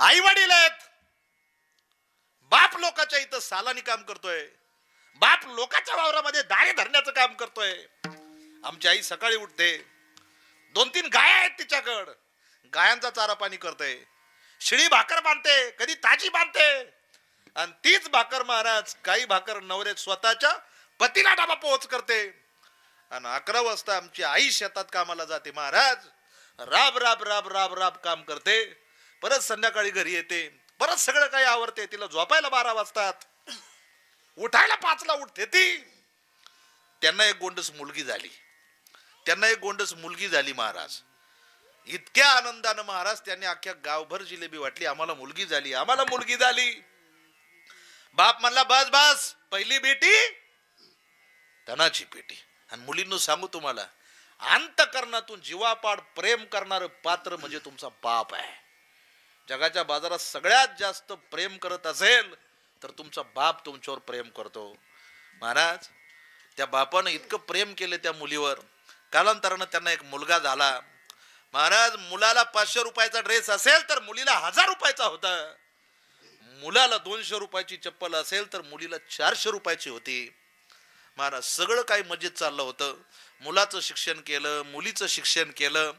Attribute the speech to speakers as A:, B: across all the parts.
A: आई वडील आहेत, बाप लोकांच्या इथं सालानी काम करतोय, बाप लोकांच्या वावरामध्ये दारे धरण्याचं काम करतोय. आमची आई सकाळी उठते, 2-3 गाया आहेत तिच्याकडं, गायांचा चारा पाणी करते, शिळी भाकर बांधते, कधी ताजी बांधते. आणि तीच भाकर महाराज, काही भाकर नवरे स्वतःच्या पतीला डबा पोहोच करते. आणि 11 वाजता आमची आई शेतात कामाला जाते महाराज. राब राब राब राब राब काम करते, परत संध्याकाळी घरी येते, परत सगळं काही आवरते. तिला झोपायला 12 वाजतात, उठायला 5ला उठते ती. त्यांना एक गोंडस मुलगी झाली महाराज. इतक्या आनंदानं महाराज त्यांनी अख्ख्या गावभर जिलेबी वाटली, आम्हाला मुलगी झाली. बाप म्हणला बस बस, पहिली बेटी धनाची पेटी. आणि मुलींनो सांगू तुम्हाला, अंतःकरणातून जीवापाड प्रेम करणारं पात्र म्हणजे तुमचा बाप आहे. जगाच्या बाजारात सगळ्यात जास्त प्रेम करत असेल तर तुमचा बाप तुमच्यावर प्रेम करतो. महाराज त्या बापानं इतकं प्रेम केले त्या मुलीवर. कालांतरानं त्यांना एक मुलगा झाला. महाराज मुलाला 500 रुपयाचा ड्रेस असेल तर मुलीला 1000 रुपयाचा होता. मुलाला 200 रुपयाची चप्पल असेल तर मुलीला 400 रुपयाची होती. महाराज सगळं काही मजेत चाललं होतं. मुलाचं शिक्षण केलं, मुलीचं शिक्षण केलं,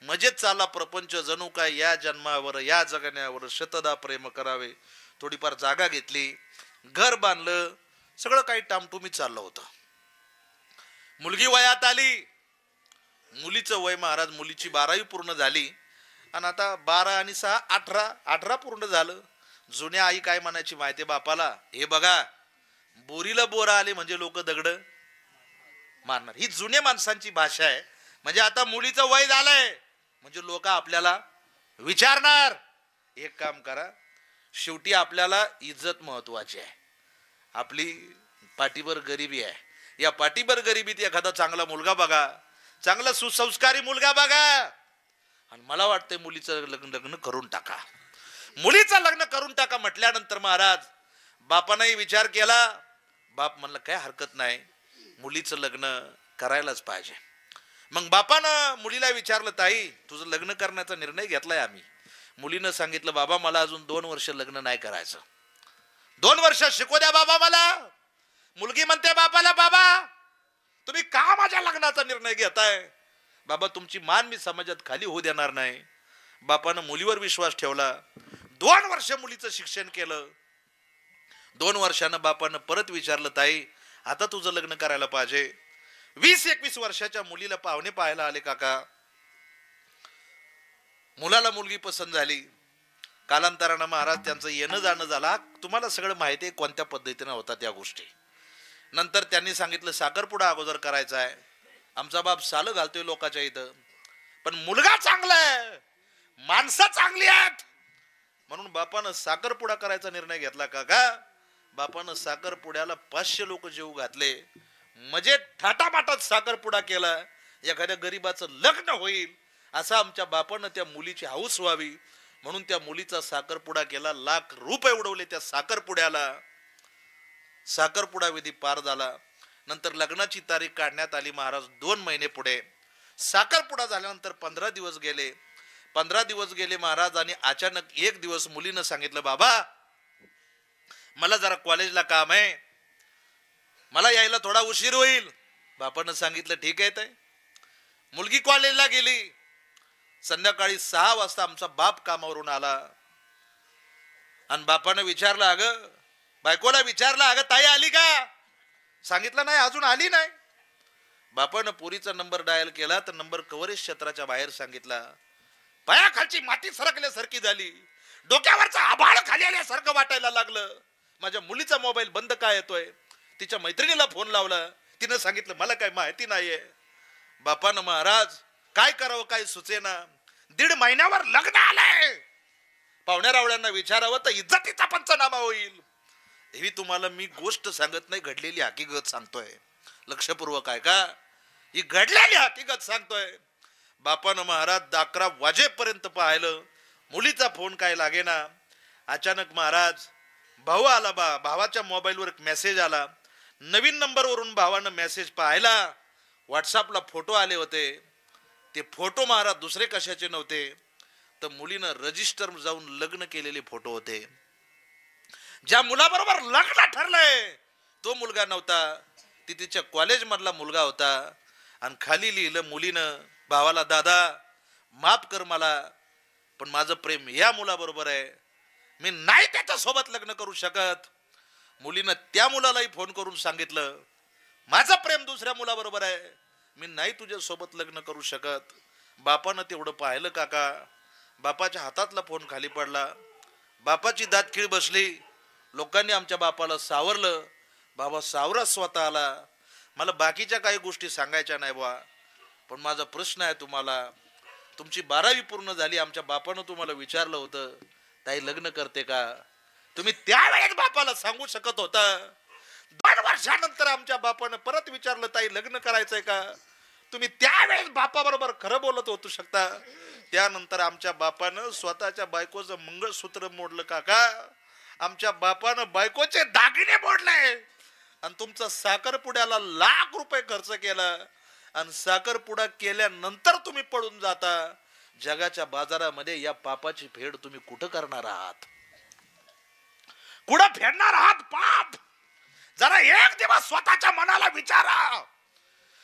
A: मजेत चालला प्रपंच. जणू काय या जन्मावर या जगण्यावर शतदा प्रेम करावे. थोडीफार जागा घेतली, घर बांधलं, सगळं काही टामटुमीत चाललं होतं. मुलगी वयात आली. मुलीचं वय महाराज, मुलीची 12वी पूर्ण झाली आणि आता 12 आणि 6 18 पूर्ण झालं. जुन्या आई काय म्हणायची माहिती बापाला, हे बघा बोरीला बोरा आले म्हणजे लोक दगड मारणार. ही जुन्या माणसांची भाषा आहे. म्हणजे आता मुलीचं वय झालंय म्हणजे लोक आपल्याला विचारणार. एक काम करा, शेवटी आपल्याला इज्जत महत्वाची आहे. आपली पाठीवर गरिबी आहे, या पाठीवर गरिबीत एखादा चांगला मुलगा बघा, चांगला सुसंस्कारी मुलगा बघा आणि मला वाटतंय मुलीचं लग्न करून टाका. मुलीचं लग्न करून टाका म्हटल्यानंतर महाराज बापानेही विचार केला. बाप म्हणलं काय हरकत नाही, मुलीचं लग्न करायलाच पाहिजे. मग बापानं मुलीला विचारलं, ताई तुझं लग्न करण्याचा निर्णय घेतलाय आम्ही. मुलीनं सांगितलं, बाबा मला अजून 2 वर्ष लग्न नाही करायचं, 2 वर्ष शिकू द्या बाबा मला. मुलगी म्हणते बापाला, बाबा तुम्ही का माझ्या लग्नाचा निर्णय घेताय? बाबा तुमची मान मी समाजात खाली होऊ देणार नाही. बापानं मुलीवर विश्वास ठेवला. 2 वर्ष मुलीचं शिक्षण केलं. 2 वर्षानं बापानं परत विचारलं, ताई आता तुझं लग्न करायला पाहिजे. 20-21 वर्षाच्या मुलीला पाहुणे पाहायला आले काका. मुलाला मुलगी पसंत झाली. कालांतरानं महाराज त्यांचं येणं जाणं झाला. तुम्हाला सगळं माहिती आहे कोणत्या पद्धतीनं होता त्या गोष्टी. नंतर त्यांनी सांगितलं साखरपुडा अगोदर करायचा आहे. आमचा बाप सालं घालतोय लोकांच्या इथं, पण मुलगा चांगला आहे, माणसं चांगली आहेत म्हणून बापानं साखरपुडा करायचा निर्णय घेतला काका. बापानं साखरपुड्याला 500 लोक जेवू घातले. म्हणजे थाटामाटात साखरपुडा केला. एखाद्या गरीबाचं लग्न होईल असं आमच्या बापानं त्या मुलीची हौस व्हावी म्हणून त्या मुलीचा साखरपुडा केला. लाख रुपये उडवले त्या साखरपुड्याला. साखरपुडा विधी पार झाला. नंतर लग्नाची तारीख काढण्यात आली महाराज 2 महिने पुढे. साखरपुडा झाल्यानंतर 15 दिवस गेले. 15 दिवस गेले महाराज आणि अचानक एक दिवस मुलीनं सांगितलं, बाबा मला जरा कॉलेजला काम आहे, मला यायला थोडा उशीर होईल. बापानं सांगितलं ठीक आहे. ताई मुलगी कॉलेजला गेली. संध्याकाळी 6 वाजता आमचा बाप कामावरून आला आणि बापानं विचारलं, अगं बायकोला विचारलं, अगं ताई आली का? सांगितलं नाही, अजून आली नाही. बापानं पुरीचा नंबर डायल केला तर नंबर कव्हरेज क्षेत्राच्या बाहेर सांगितला. पायाखालची माती सरकल्यासारखी झाली. डोक्यावरचा आभाळ खाली आल्यासारखं वाटायला लागलं. माझ्या मुलीचा मोबाईल बंद काय येतोय? तिच्या मैत्रिणीला फोन लावला. तिनं सांगितलं मला काय माहिती नाहीये. बापानं महाराज काय करावं काय सुचेना. 1.5 महिन्यावर लग्न आलंय. पाहुण्या रावळ्यांना विचारावं तर इज्जतीचा पंचनामा होईल. ही तुम्हाला मी गोष्ट सांगत नाही, घडलेली हकीकत सांगतोय. लक्षपूर्वक आहे का? ही घडलेली हकीकत सांगतोय. बापानं महाराज 11 वाजेपर्यंत पाहिलं. मुलीचा फोन काय लागेना. अचानक महाराज भाऊ आला. भावाच्या मोबाईलवर एक मेसेज आला. नवीन नंबरवरून भावानं मेसेज पाहिला. व्हॉट्सअपला फोटो आले होते. ते फोटो महाराज दुसरे कशाचे नव्हते तर मुलीनं रजिस्टर जाऊन लग्न केलेले फोटो होते. ज्या मुलाबरोबर लग्न ठरलंय तो मुलगा नव्हता, ती तिच्या कॉलेज मधला मुलगा होता. आणि खाली लिहिलं मुलीनं, भावाला, दादा माफ कर मला, पण माझं प्रेम या मुलाबरोबर आहे, मी नाही त्याच्या सोबत लग्न करू शकत. मुलीनं त्या मुलालाही फोन करून सांगितलं, माझं प्रेम दुसऱ्या मुलाबरोबर आहे, मी नाही तुझ्या सोबत लग्न करू शकत. बापानं तेवढं पाहिलं काका, बापाच्या हातातला फोन खाली पडला, बापाची दातखिळ बसली. लोकांनी आमच्या बापाला सावरलं, बाबा सावरा स्वतः आला. मला बाकीच्या काही गोष्टी सांगायच्या नाही बा, पण माझा प्रश्न आहे तुम्हाला, तुमची 12वी पूर्ण झाली, आमच्या बापानं तुम्हाला विचारलं होतं ताई लग्न करते का, तुम्ही त्यावेळेस बापाला सांगू शकत होता. 2 वर्षानंतर आमच्या बापानं परत विचारलं ताई लग्न करायचंय का, तुम्ही त्यावेळेस बापाबरोबर खरं बोलत होतो शकता. त्यानंतर आमच्या बापानं स्वतःच्या बायकोचं मंगळसूत्र मोडलं काका, आमच्या बापानं बायकोचे दागिने मोडले, आणि तुमचा साखरपुड्याला लाख रुपये खर्च केला, आणि साखरपुडा केल्यानंतर तुम्ही पळून जाता. जगाच्या बाजारामध्ये या पापाची फेड तुम्ही कुठं करणार आहात, कुठं फेडणार आहात पाप? जरा एक दिवस स्वतःच्या मनाला विचारा,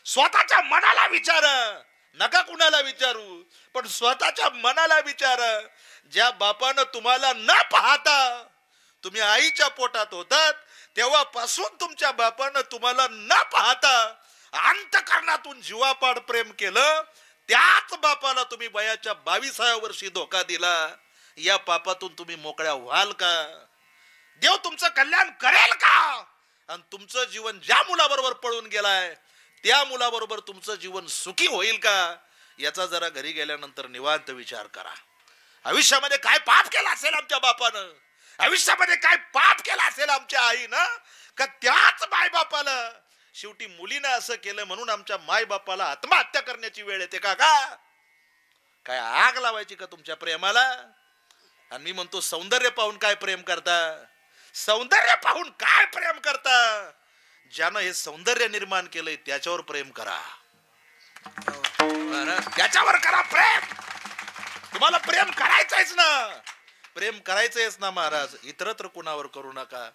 A: स्वतःच्या मनाला विचारा, नका कुणाला विचारू, पण स्वतःच्या मनाला विचारा. ज्या बापानं तुम्हाला न पाहता तुम्ही आईच्या पोटात होतात, तेव्हापासून तुमच्या बापानं तुम्हाला न पाहता अंतःकरणातून जीवापाड प्रेम केलं, त्याच बापाला तुम्ही वयाच्या 22व्या वर्षी धोका दिला. या पापातून तुम्ही मोकळ्या व्हाल का? देव तुमचं कल्याण करेल का? आणि तुमचं जीवन ज्या मुलाबरोबर पळून गेलाय त्या मुलाबरोबर तुमचं जीवन सुखी होईल का? याचा जरा घरी गेल्यानंतर निवांत विचार करा. आयुष्यामध्ये काय पाप केला असेल आमच्या बापानं, आयुष्यामध्ये काय पाप केला असेल आमच्या आईनं, का त्याच मायबापाला शेवटी मुलीनं असं केलं म्हणून आमच्या मायबापाला आत्महत्या करण्याची वेळ येते का? काय आग लावायची का तुमच्या प्रेमाला? आणि मी म्हणतो सौंदर्य पाहून काय प्रेम करता? सौंदर्य पाहून काय प्रेम करता? ज्यानं हे सौंदर्य निर्माण केलंय त्याच्यावर प्रेम करा, त्याच्यावर करा प्रेम. तुम्हाला प्रेम करायचंयच ना, प्रेम करायचंयच ना महाराज, इतरत्र कुणावर करू नका.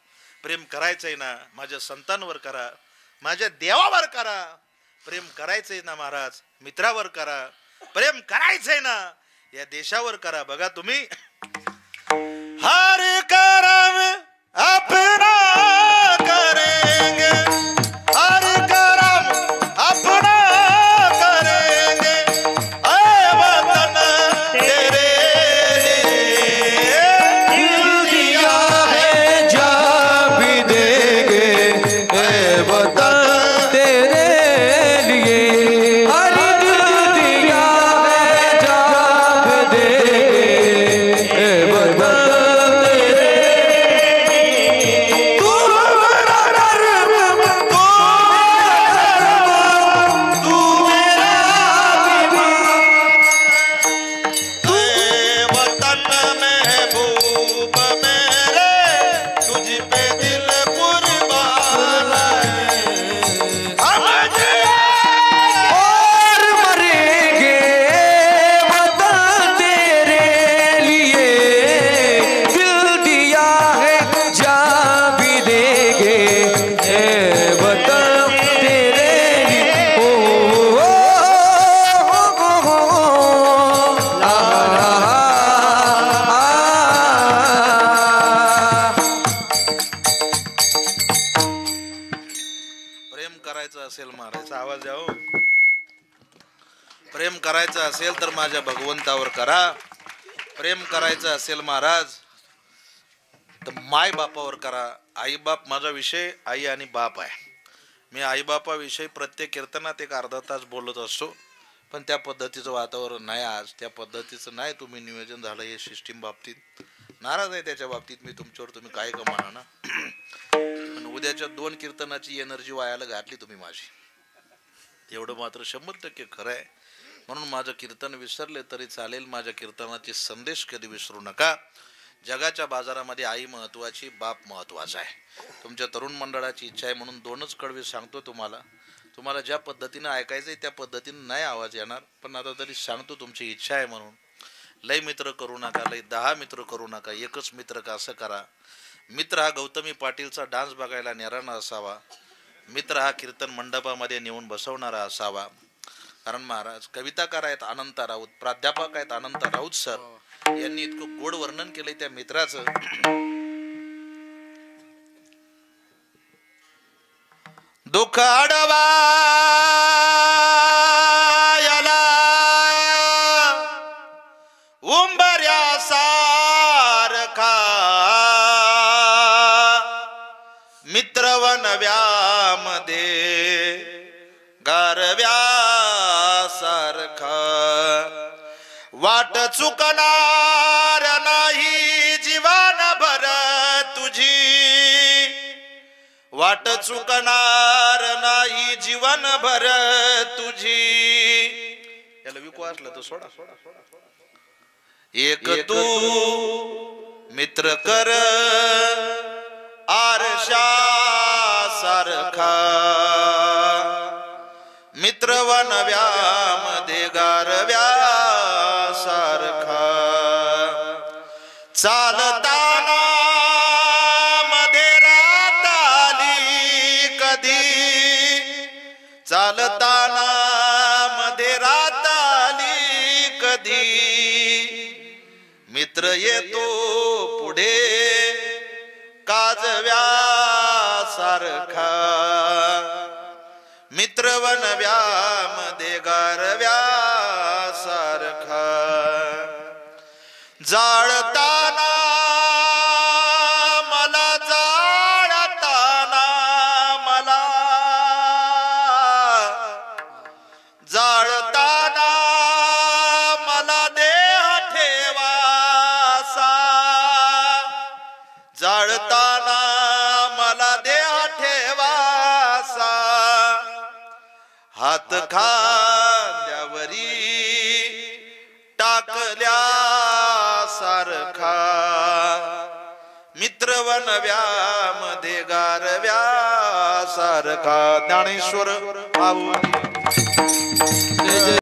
A: प्रेम करायचंय ना माझ्या संतांवर करा, माझ्या देवावर करा. प्रेम करायचंय ना महाराज मित्रावर करा, प्रेम करायचंय ना या देशावर करा. बघा तुम्ही, हर करम अपना करेंगे, हर करम अपना करेंगे, ऐ वतन तेरे लिए दिल दिया है जा भी देंगे, ऐ वतन तेरे लिए हर दिल दिया है जा भी देंगे, ऐ वतन प्रेम करायचं असेल तर माझ्या भगवंतावर करा. प्रेम करायचं असेल महाराज तर माय बापावर करा. आई बाप माझा विषय आई आणि बाप आहे. मी आई बापाविषयी प्रत्येक कीर्तनात एक अर्धा तास बोलत असतो, पण त्या पद्धतीचं वातावरण नाही आज, त्या पद्धतीचं नाही तुम्ही नियोजन झालं हे सिस्टीम बाबतीत. नाराज आहे त्याच्या बाबतीत मी तुमच्यावर, तुम्ही काय का म्हणा ना, पण उद्याच्या 2 कीर्तनाची एनर्जी वायाला घातली तुम्ही माझी, एवढं मात्र 100% खरं आहे. म्हणून माझं कीर्तन विसरले तरी चालेल, माझ्या कीर्तनाचे संदेश कधी विसरू नका. जगाच्या बाजारामध्ये आई महत्वाची, बाप महत्वाचा आहे. तुमच्या तरुण मंडळाची इच्छा आहे म्हणून 2च कडवे सांगतो तुम्हाला. तुम्हाला ज्या पद्धतीनं ऐकायचं आहे त्या पद्धतीनं नाही आवाज येणार, पण आता तरी सांगतो तुमची इच्छा आहे म्हणून. लय मित्र करू नका, लय 10 मित्र करू नका, एकच मित्र का असं करा. मित्र हा गौतमी पाटीलचा डान्स बघायला नेणारा असावा. मित्र हा कीर्तन मंडपामध्ये नेऊन बसवणारा असावा. कारण महाराज कविताकार आहेत अनंत राऊत, प्राध्यापक आहेत अनंत राऊत सर, यांनी इतकं गोड वर्णन केलंय त्या मित्राचं. दुःख अडवा याला उंबऱ्या सारखा मित्रवन व्यामध्ये गारव्या सारखा वाट चुकणार नाही जीवन भर तुझी, वाट चुकणार नाही जीवन भर तुझी. याला विकू असलं तर सोडा. एक तू मित्र कर आरशा सारखा मित्रवन व्यामध्ये गारव्या सारखा चालताना मध्ये रात आली कधी, चालताना मध्ये रात आली कधी मित्र येतो पुढे काजव्या सारखा मित्रवन व्यामध्ये गारव्या सारखा जाळताना मला जाळताना मला जाळताना मला देह ठेवासा, जाळताना मला देह ठेवासा हात खांद्यावरी टाकल्या सारखा मित्रवन व्यामध्ये गारव्या सारखा. ज्ञानेश्वर भाऊ